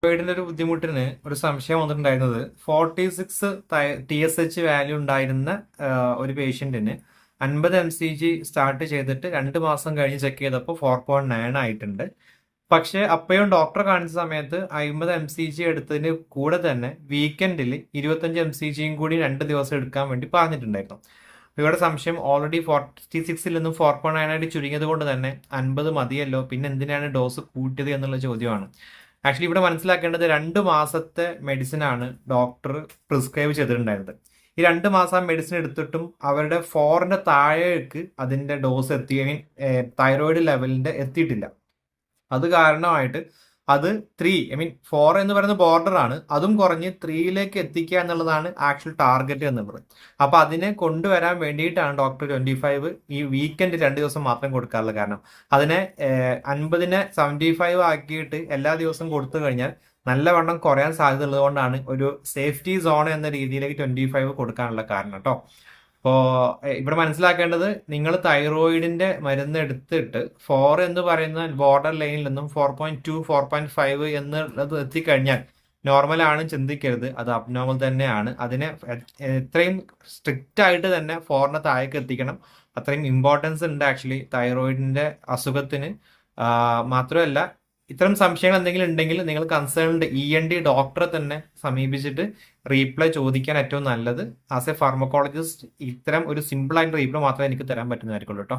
തൈറോയിഡിന്റെ ഒരു ബുദ്ധിമുട്ടിന് ഒരു സംശയം വന്നിട്ടുണ്ടായിരുന്നത് 46 TSH വാല്യൂ ഉണ്ടായിരുന്ന ഒരു പേഷ്യന്റിന് 50 mcg സ്റ്റാർട്ട് ചെയ്തിട്ട് 2 മാസം കഴിഞ്ഞ് ചെക്ക് ചെയ്തപ്പോൾ 4.9 ആയിട്ടുണ്ട്. പക്ഷെ അപ്പോഴും ഡോക്ടറെ കാണിച്ച സമയത്ത് 50 mcg എടുത്തതിന് കൂടെ തന്നെ വീക്കെൻഡിൽ 25 mcgയും കൂടി 2 ദിവസം എടുക്കാൻ വേണ്ടി പറഞ്ഞിട്ടുണ്ടായിരുന്നു. ഇവിടെ സംശയം ഓൾറെഡി 46 നിന്നും 4.9 ആയിട്ട് ചുരുങ്ങിയത് കൊണ്ട് തന്നെ 50 മതിയല്ലോ, പിന്നെ എന്തിനാണ് ഡോസ് കൂട്ടിയത് എന്നുള്ള ചോദ്യമാണ്. ആക്ച്വലി ഇവിടെ മനസ്സിലാക്കേണ്ടത് 2 മാസത്തെ മെഡിസിൻ ആണ് ഡോക്ടർ പ്രിസ്ക്രൈബ് ചെയ്തിട്ടുണ്ടായിരുന്നത്. ഈ 2 മാസം മെഡിസിൻ എടുത്തിട്ടും അവരുടെ 4ന്റെ താഴേക്ക് അതിന്റെ ഡോസ് എത്തി, ഐ മീൻ തൈറോയിഡ് ലെവലിന്റെ എത്തിയിട്ടില്ല. അത് കാരണമായിട്ട് അത് 3, ഐ മീൻ 4 എന്ന് പറയുന്ന ബോർഡർ ആണ്, അതും കുറഞ്ഞ് 3ലേക്ക് എത്തിക്കുക എന്നുള്ളതാണ് ആക്ച്വൽ ടാർഗറ്റ് എന്നുള്ളത്. അപ്പൊ അതിനെ കൊണ്ടുവരാൻ വേണ്ടിയിട്ടാണ് ഡോക്ടർ 25 ഈ വീക്കെൻഡ് 2 ദിവസം മാത്രം കൊടുക്കാറുള്ളത്. കാരണം അതിനെ 50നെ 75 ആക്കിയിട്ട് എല്ലാ ദിവസവും കൊടുത്തു കഴിഞ്ഞാൽ നല്ലവണ്ണം കുറയാൻ സാധ്യത ഉള്ളതുകൊണ്ടാണ് ഒരു സേഫ്റ്റി സോൺ എന്ന രീതിയിലേക്ക് 25 കൊടുക്കാനുള്ള കാരണം കേട്ടോ. അപ്പോൾ ഇവിടെ മനസ്സിലാക്കേണ്ടത്, നിങ്ങൾ തൈറോയിഡിന്റെ മരുന്ന് എടുത്തിട്ട് 4 എന്ന് പറയുന്ന ബോർഡർ ലൈനിൽ നിന്നും 4.2 4.5 എന്നുള്ളത് എത്തിക്കഴിഞ്ഞാൽ നോർമൽ ആണ് ചിന്തിക്കരുത്, അത് അബ്നോർമൽ തന്നെയാണ്. അതിനെ എത്രയും സ്ട്രിക്റ്റ് ആയിട്ട് തന്നെ 4ന്റെ താഴേക്ക് എത്തിക്കണം. അത്രയും ഇമ്പോർട്ടൻസ് ഉണ്ട് ആക്ച്വലി തൈറോയിഡിന്റെ അസുഖത്തിന്. മാത്രമല്ല, ഇത്തരം സംശയങ്ങൾ എന്തെങ്കിലും ഉണ്ടെങ്കിൽ നിങ്ങൾ കൺസേൺഡ് ENT ഡോക്ടറെ തന്നെ സമീപിച്ചിട്ട് റീപ്ലൈ ചോദിക്കാൻ ഏറ്റവും നല്ലത്. ആസ് എ ഫാർമക്കോളജിസ്റ്റ് ഇത്തരം ഒരു സിമ്പിൾ ആയിട്ട് റീപ്ലൈ മാത്രമേ എനിക്ക് തരാൻ പറ്റുന്നതായിരിക്കുള്ളൂ കേട്ടോ.